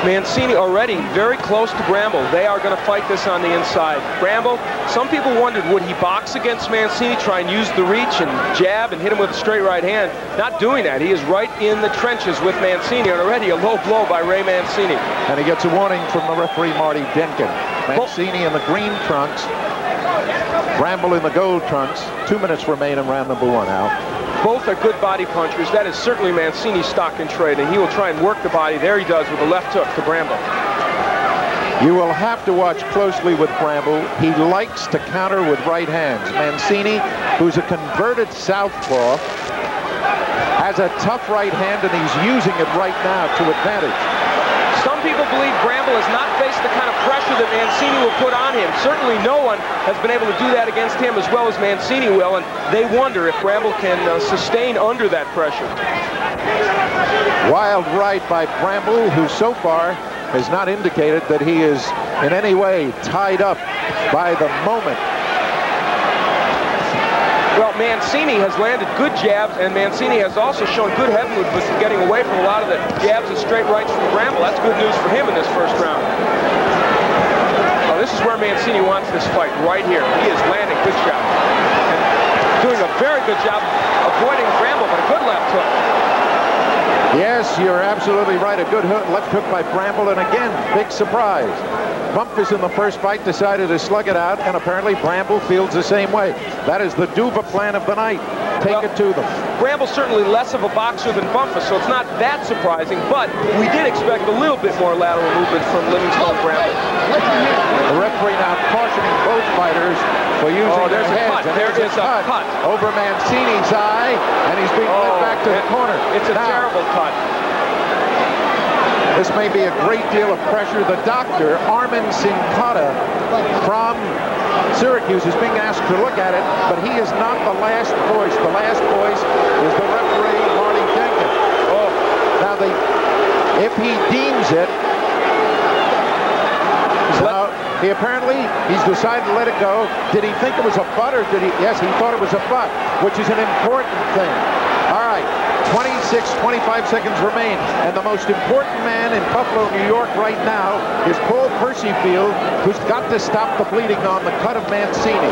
Mancini already very close to Bramble. They are going to fight this on the inside. Bramble, some people wondered, would he box against Mancini, try and use the reach and jab and hit him with a straight right hand? Not doing that. He is right in the trenches with Mancini, and already a low blow by Ray Mancini. And he gets a warning from the referee, Marty Denkin. Mancini in the green trunks, Bramble in the gold trunks. 2 minutes remain in round number 1 out. Both are good body punchers. That is certainly Mancini's stock and trade, and he will try and work the body. There he does with a left hook to Bramble. You will have to watch closely with Bramble. He likes to counter with right hands. Mancini, who's a converted southpaw, has a tough right hand, and he's using it right now to advantage. Some people believe Bramble has not faced the kind of pressure that Mancini will put on him. Certainly no one has been able to do that against him as well as Mancini will, and they wonder if Bramble can sustain under that pressure. Wild right by Bramble, who so far has not indicated that he is in any way tied up by the moment. Well, Mancini has landed good jabs, and Mancini has also shown good head movements in getting away from a lot of the jabs and straight rights from Bramble. That's good news for him in this first round. Well, this is where Mancini wants this fight, right here. He is landing good shots. And doing a very good job avoiding Bramble, but a good left hook. Yes, you're absolutely right. A good hook, left hook by Bramble, and again, big surprise. Bumpus in the first fight decided to slug it out, and apparently Bramble feels the same way. That is the Duva plan of the night. Take it to them. Bramble's certainly less of a boxer than Bumpus, so it's not that surprising, but we did expect a little bit more lateral movement from Livingstone Bramble. The referee now cautioning both fighters for using their heads. And there is a cut over Mancini's eye, and he's being led back to the corner. It's a terrible cut. This may be a great deal of pressure. The doctor, Armin Sinkata from Syracuse, is being asked to look at it, but he is not the last voice. The last voice is the referee, Marty Denkin. Oh, now if he deems it, he apparently, he's decided to let it go. Did he think it was a butt, or did he? Yes, he thought it was a butt, which is an important thing. All right. 25 seconds remain, and the most important man in Buffalo, New York right now is Paul Percyfield, who's got to stop the bleeding on the cut of Mancini.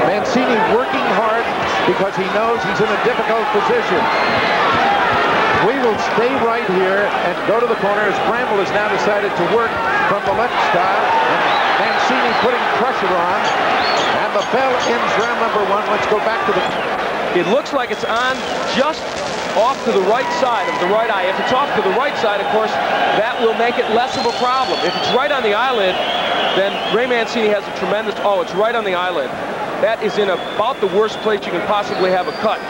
Mancini working hard because he knows he's in a difficult position. We will stay right here and go to the corner as Bramble has now decided to work from the left style, and Mancini putting pressure on, and the bell ends round number 1. Let's go back to the... It looks like it's on just off to the right side of the right eye. If it's off to the right side, of course, that will make it less of a problem. If it's right on the eyelid, then Ray Mancini has a tremendous... Oh, it's right on the eyelid. That is in about the worst place you can possibly have a cut.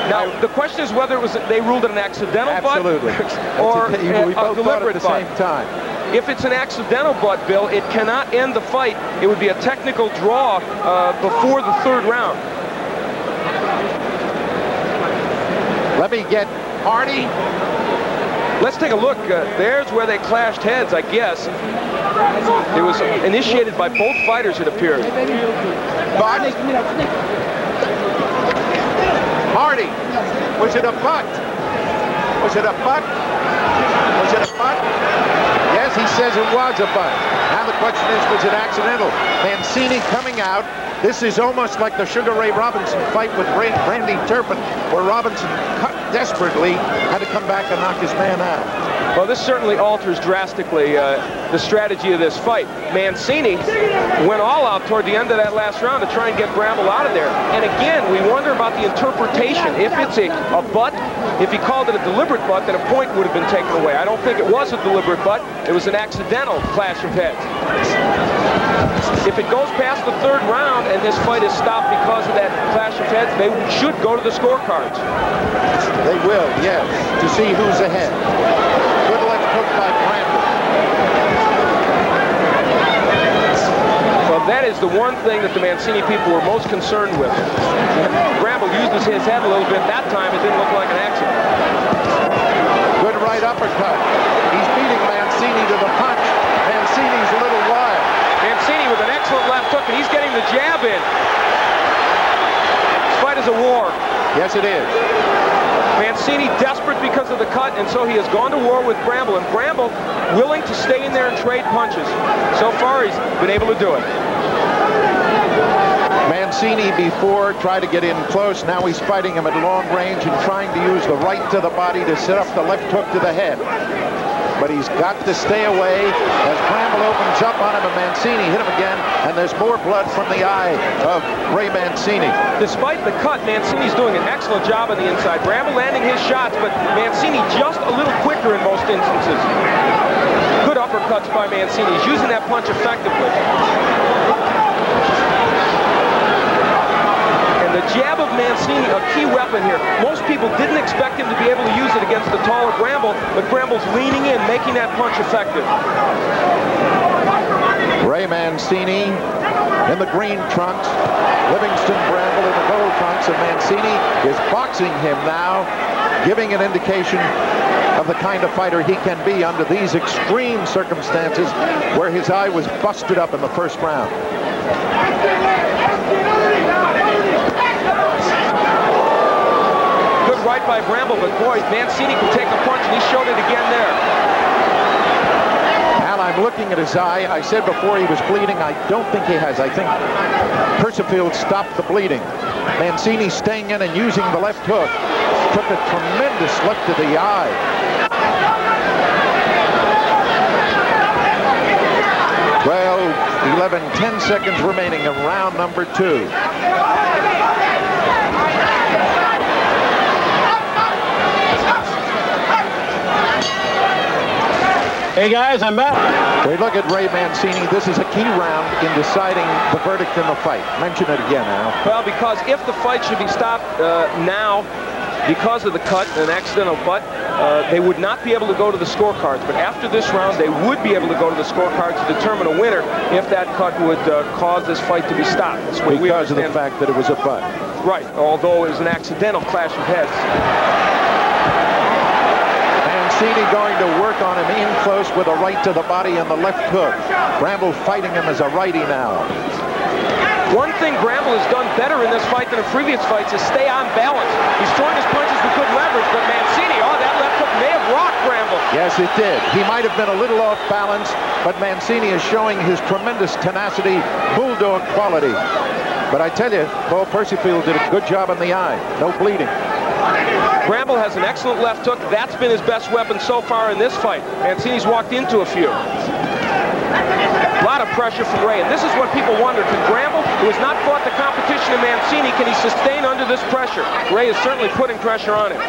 Now, the question is whether it was they ruled it an accidental butt or a deliberate butt. Same time. If it's an accidental butt, Bill, it cannot end the fight. It would be a technical draw before the 3rd round. Let me get Marty. Let's take a look. There's where they clashed heads, I guess. It was initiated by both fighters, it appeared. Butt. Marty, was it a butt? Was it a butt? Was it a butt? Yes, he says it was a butt. Now the question is, was it accidental? Mancini coming out. This is almost like the Sugar Ray Robinson fight with Randy Turpin, where Robinson cut desperately, had to come back and knock his man out. Well, this certainly alters drastically the strategy of this fight. Mancini went all out toward the end of that last round to try and get Bramble out of there. And again, we wonder about the interpretation. If it's a butt, if he called it a deliberate butt, then a point would have been taken away. I don't think it was a deliberate butt. It was an accidental clash of heads. If it goes past the 3rd round and this fight is stopped because of that clash of heads, they should go to the scorecards. They will, yes, to see who's ahead. Good left hook by Bramble. Well, that is the one thing that the Mancini people were most concerned with. Bramble used his head a little bit. That time it didn't look like an accident. Good right uppercut. He's beating Mancini to the punch. Mancini's a little wild. Mancini with an excellent left hook, and he's getting the jab in. This fight is a war. Yes, it is. Mancini desperate because of the cut, and so he has gone to war with Bramble, and Bramble willing to stay in there and trade punches. So far, he's been able to do it. Mancini before tried to get in close. Now he's fighting him at long range and trying to use the right to the body to set up the left hook to the head. But he's got to stay away as Bramble opens up on him, and Mancini hit him again, and there's more blood from the eye of Ray Mancini. Despite the cut, Mancini's doing an excellent job on the inside. Bramble landing his shots, but Mancini just a little quicker in most instances. Good uppercuts by Mancini. He's using that punch effectively. The jab of Mancini, a key weapon here. Most people didn't expect him to be able to use it against the taller Bramble, but Bramble's leaning in, making that punch effective. Ray Mancini in the green trunks, Livingston Bramble in the gold trunks, and Mancini is boxing him now, giving an indication of the kind of fighter he can be under these extreme circumstances where his eye was busted up in the first round. Good right by Bramble, but boy, Mancini can take a punch, and he showed it again there. Al, I'm looking at his eye. I said before he was bleeding. I don't think he has. I think Percival stopped the bleeding. Mancini staying in and using the left hook. Took a tremendous lift to the eye. Well, 11, 10 seconds remaining in round number 2. Hey guys, I'm back. We look at Ray Mancini. This is a key round in deciding the verdict in the fight. Mention it again, Al. Well, because if the fight should be stopped now because of the cut, an accidental butt, they would not be able to go to the scorecards. But after this round, they would be able to go to the scorecards to determine a winner if that cut would cause this fight to be stopped. Because of the fact that it was a butt. Right, although it was an accidental clash of heads. Mancini going to work on him in close with a right to the body and the left hook. Bramble fighting him as a righty now. One thing Bramble has done better in this fight than in previous fights is stay on balance. He's throwing his punches with good leverage, but Mancini, oh, that left hook may have rocked Bramble. Yes, it did. He might have been a little off balance, but Mancini is showing his tremendous tenacity, bulldog quality. But I tell you, Paul Percival did a good job on the eye. No bleeding. Bramble has an excellent left hook. That's been his best weapon so far in this fight. Mancini's walked into a few. A lot of pressure from Ray, and this is what people wonder. Can Bramble, who has not fought the competition of Mancini, can he sustain under this pressure? Ray is certainly putting pressure on him.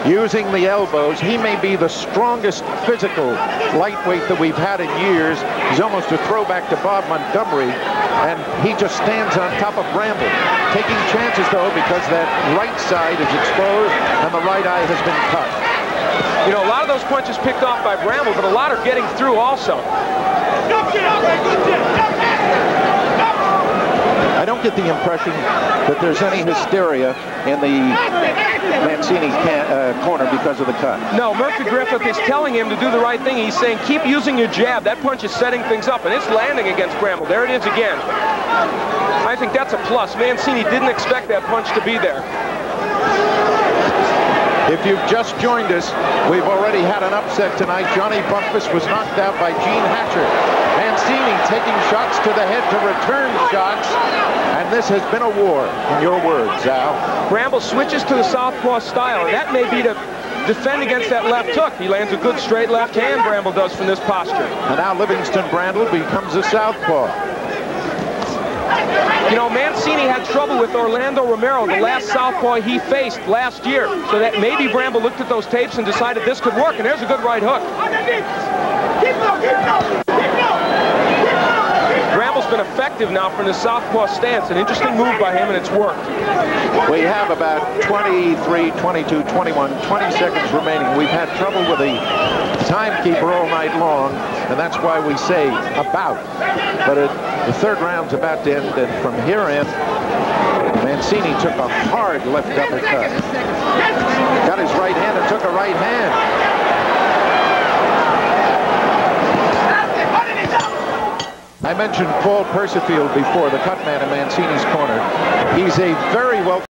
Using the elbows, he may be the strongest physical lightweight that we've had in years. He's almost a throwback to Bob Montgomery, and he just stands on top of Bramble. Taking chances, though, because that right side is exposed and the right eye has been cut. You know, a lot of those punches picked off by Bramble, but a lot are getting through also. I don't get the impression that there's any hysteria in the Mancini corner because of the cut. No, Murphy Griffith is telling him to do the right thing. He's saying, keep using your jab. That punch is setting things up, and it's landing against Bramble. There it is again. I think that's a plus. Mancini didn't expect that punch to be there. If you've just joined us, we've already had an upset tonight. Johnny Bumpus was knocked out by Gene Hatcher. Mancini taking shots to the head to return shots, and this has been a war, in your words, Al. Bramble switches to the southpaw style, and that may be to defend against that left hook. He lands a good straight left hand, Bramble does, from this posture. And now Livingston Bramble becomes a southpaw. You know, Mancini had trouble with Orlando Romero, the last southpaw he faced last year. So that maybe Bramble looked at those tapes and decided this could work, and there's a good right hook. Bramble's been effective now from the southpaw stance. An interesting move by him, and it's worked. We have about 23, 22, 21, 20 seconds remaining. We've had trouble with the timekeeper all night long, and that's why we say about. But the third round's about to end, and from here in, Mancini took a hard left uppercut. Got his right hand and took a right hand. I mentioned Paul Percival before, the cut man in Mancini's corner. He's a very well